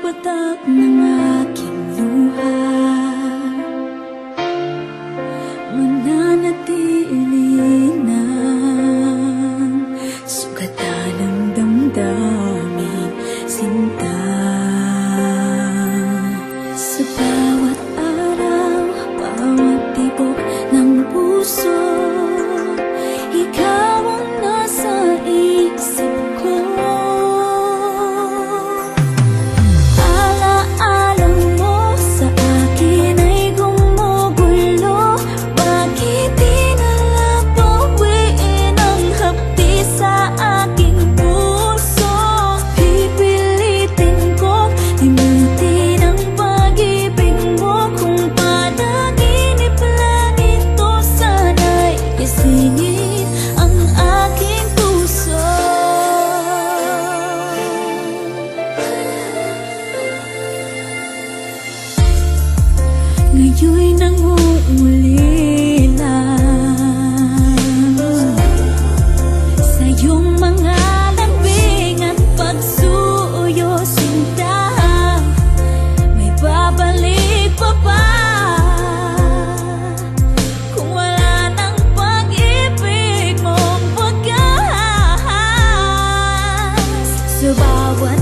patak ng aking luha, mananatili ng sugatan ng damdamin, sinta. Sa bawat araw, bawat tibok ng puso, ikaw ang nasa isip ko. Alaala mo sa akin ay gumugulo. Bakit di nalabawiin ang hapdi sa aking puso? Pipilitin kong limutin ang pag-ibig mo. Kung panaginip lang ito, sana'y isingin ang aking puso. Ngayon'y nangungulila sa iyong mga lambing at pagsuyo, sinta. May babalik pa ba kung wala ng pag-ibig mong wagas? Sa bawat